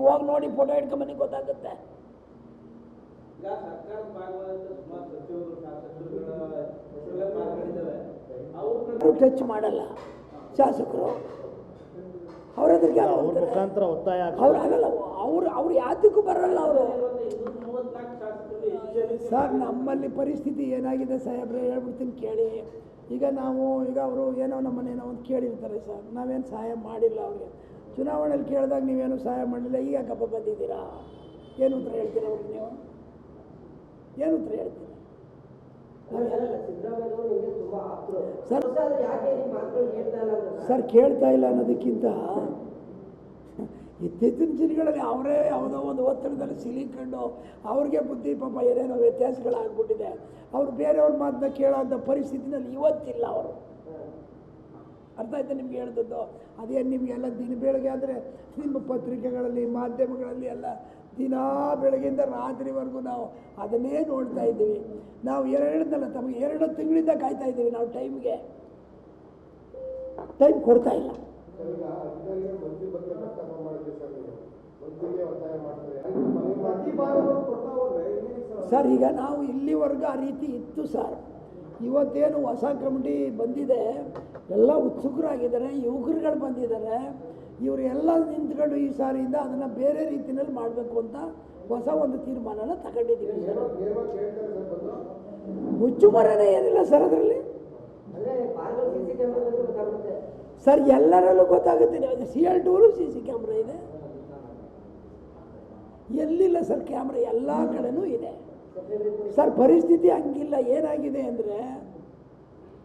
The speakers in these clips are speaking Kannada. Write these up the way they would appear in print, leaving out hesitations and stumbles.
ನೀವು ಹೋಗಿ ನೋಡಿ ಫೋಟೋ ಹಿಡ್ಕೊಂಬನ್ನಿ ಗೊತ್ತಾಗುತ್ತೆ. ಅವರು ಟಚ್ ಮಾಡಲ್ಲ ಶಾಸಕರು, ಮುಖಾಂತರ ಒತ್ತಾಯ ಅವ್ರು ಆಗಲ್ಲ, ಅವ್ರು ಯಾತಕ್ಕೂ ಬರಲ್ಲ ಅವರು. ಸರ್ ನಮ್ಮಲ್ಲಿ ಪರಿಸ್ಥಿತಿ ಏನಾಗಿದೆ ಸಾಹೇಬ್ರೆ ಹೇಳ್ಬಿಡ್ತೀನಿ ಕೇಳಿ. ಈಗ ಅವರು ಏನೋ ನಮ್ಮನ್ನೇನೋ ಒಂದು ಕೇಳಿರ್ತಾರೆ ಸರ್, ನಾವೇನು ಸಹಾಯ ಮಾಡಿಲ್ಲ ಅವ್ರಿಗೆ. ಚುನಾವಣೆಯಲ್ಲಿ ಕೇಳಿದಾಗ ನೀವೇನು ಸಹಾಯ ಮಾಡಲಿಲ್ಲ, ಈಗ ಕಬ್ಬ ಬಂದಿದ್ದೀರಾ, ಏನು ಉತ್ತರ ಹೇಳ್ತೀರಾ ಅವ್ರಿಗೆ? ನೀವು ಏನು ಉತ್ತರ ಹೇಳ್ತೀರಾ? ಸರ್ ಕೇಳ್ತಾ ಇಲ್ಲ ಅನ್ನೋದಕ್ಕಿಂತ ಇತ್ತೀಚಿನ ದಿನಗಳಲ್ಲಿ ಅವರೇ ಯಾವುದೋ ಒಂದು ಒತ್ತಡದಲ್ಲಿ ಸಿಲಿಕೊಂಡು ಅವ್ರಿಗೆ ಬುದ್ಧಿ ಪಾಪ ಏನೇನೋ ವ್ಯತ್ಯಾಸಗಳಾಗ್ಬಿಟ್ಟಿದೆ. ಅವರು ಬೇರೆಯವ್ರ ಮಾತನ್ನ ಕೇಳೋಂಥ ಪರಿಸ್ಥಿತಿನಲ್ಲಿ ಇವತ್ತಿಲ್ಲ ಅವರು. ಅರ್ಥ ಆಯ್ತಾ ನಿಮ್ಗೆ ಹೇಳ್ದದ್ದು? ಅದೇನು ನಿಮಗೆಲ್ಲ ದಿನ ಬೆಳಗ್ಗೆ ಆದರೆ ನಿಮ್ಮ ಪತ್ರಿಕೆಗಳಲ್ಲಿ ಮಾಧ್ಯಮಗಳಲ್ಲಿ ಎಲ್ಲ ದಿನ ಬೆಳಗ್ಗೆಯಿಂದ ರಾತ್ರಿವರೆಗೂ ನಾವು ಅದನ್ನೇ ನೋಡ್ತಾ ಇದ್ದೀವಿ. ನಾವು ಹೇಳಿದ್ನಲ್ಲ ತಮಗೆ 2 ತಿಂಗಳಿಂದ ಕಾಯ್ತಾ ಇದ್ದೀವಿ ನಾವು ಟೈಮ್ ಕೊಡ್ತಾ ಇಲ್ಲ. ಸರ್ ಈಗ ನಾವು ಇಲ್ಲಿವರೆಗೂ ಆ ರೀತಿ ಇತ್ತು ಸರ್. ಇವತ್ತೇನು ಹೊಸ ಕಮಿಟಿ ಬಂದಿದೆ, ಎಲ್ಲ ಉತ್ಸುಕರಾಗಿದ್ದಾರೆ, ಯುವಕರುಗಳು ಬಂದಿದ್ದಾರೆ. ಇವರೆಲ್ಲ ನಿಂತ್ಕೊಂಡು ಈ ಸಾರಿಯಿಂದ ಅದನ್ನು ಬೇರೆ ರೀತಿಯಲ್ಲಿ ಮಾಡಬೇಕು ಅಂತ ಹೊಸ ಒಂದು ತೀರ್ಮಾನನ ತಗೊಂಡಿದ್ದೀವಿ ಸರ್. ಮುಚ್ಚುಮರನೇ ಏನಿಲ್ಲ ಸರ್ ಅದರಲ್ಲಿ. ಸರ್ ಎಲ್ಲರಲ್ಲೂ ಗೊತ್ತಾಗುತ್ತೆ. CL2 CC ಕ್ಯಾಮ್ರಾ ಇದೆ, ಎಲ್ಲಿಲ್ಲ ಸರ್ ಕ್ಯಾಮ್ರಾ, ಎಲ್ಲ ಕಡೆನೂ ಇದೆ ಸರ್. ಪರಿಸ್ಥಿತಿ ಹಂಗಿಲ್ಲ. ಏನಾಗಿದೆ ಅಂದರೆ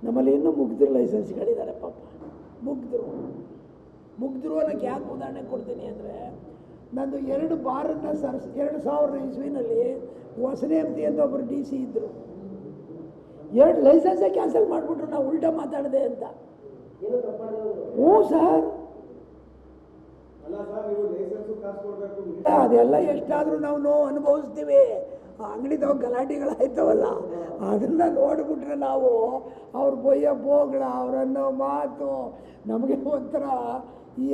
ನಮ್ಮಲ್ಲಿ ಇನ್ನೂ ಮುಗ್ಧರು ಲೈಸೆನ್ಸ್ಗಳಿದ್ದಾರೆ ಪಾಪ. ಮುಗ್ಧರು ಅನ್ನೋಕ್ಕೆ ಯಾಕೆ ಉದಾಹರಣೆ ಕೊಡ್ತೀನಿ ಅಂದರೆ, ನಂದು 2 ಬಾರನ್ನು ಸರ್ 2000 ಇಸ್ವಿನಲ್ಲಿ ಹೊಸನೇಮತಿ ಅಂತ ಒಬ್ಬರು DC ಇದ್ದರು. 2 ಲೈಸೆನ್ಸೇ ಕ್ಯಾನ್ಸಲ್ ಮಾಡಿಬಿಟ್ರು ನಾವು ಉಲ್ಟಾ ಮಾತಾಡಿದೆ ಅಂತ. ಹ್ಞೂ ಸರ್, ಅದೆಲ್ಲ ಎಷ್ಟಾದರೂ ನಾವು ನೋವು ಅನುಭವಿಸ್ತೀವಿ. ಅಂಗಡಿದವ ಗಲಾಟೆಗಳಾಯ್ತವಲ್ಲ, ಅದನ್ನ ನೋಡಿಬಿಟ್ರೆ ನಾವು ಅವ್ರ ಬೊಯ್ಯೋ ಬೋಗಳ, ಅವರನ್ನೋ ಮಾತು ನಮಗೆ ಒಂಥರ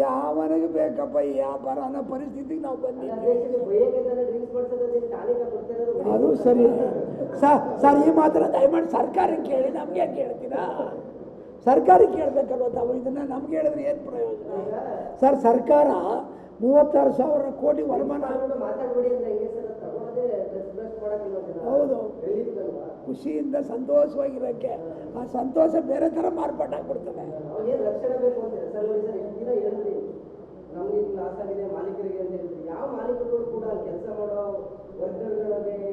ಯಾವನಿಗೆ ಬೇಕಪ್ಪ ಈ ವ್ಯಾಪಾರ ಅನ್ನೋ ಪರಿಸ್ಥಿತಿಗೆ ನಾವು ಬಂದಿದ್ದೀವಿ. ಅದು ಸರಿ ಸರ್, ಈ ಮಾತ್ರ ದಯಮಾಡಿ ಸರ್ಕಾರಕ್ಕೆ ಕೇಳಿ, ನಮಗೆ ಕೇಳ್ತೀರಾ? ಸರ್ಕಾರಕ್ಕೆ ಕೇಳಬೇಕಲ್ವ ತಾವು? ಇದನ್ನು ನಮ್ಗೆ ಹೇಳಿದ್ರೆ ಏನು ಪ್ರಯೋಜನ ಸರ್? ಸರ್ಕಾರ 36,000 ಕೋಟಿ ವರಮಾನ. ಹೌದು, ಖುಷಿಯಿಂದ ಸಂತೋಷವಾಗಿರೋಕ್ಕೆ ಆ ಸಂತೋಷ ಬೇರೆ ಥರ ಮಾರ್ಪಾಟಾಗ್ಬಿಡ್ತದೆ. ನಮಗೆ ಲಾಸ್ ಆಗಿದೆ ಮಾಲೀಕರಿಗೆ ಅಂತ ಹೇಳ್ತೀವಿ. ಯಾವ ಮಾಲೀಕರು ಕೂಡ ಕೆಲಸ ಮಾಡೋ ವರ್ಗರ್ಗಳಿಗೆ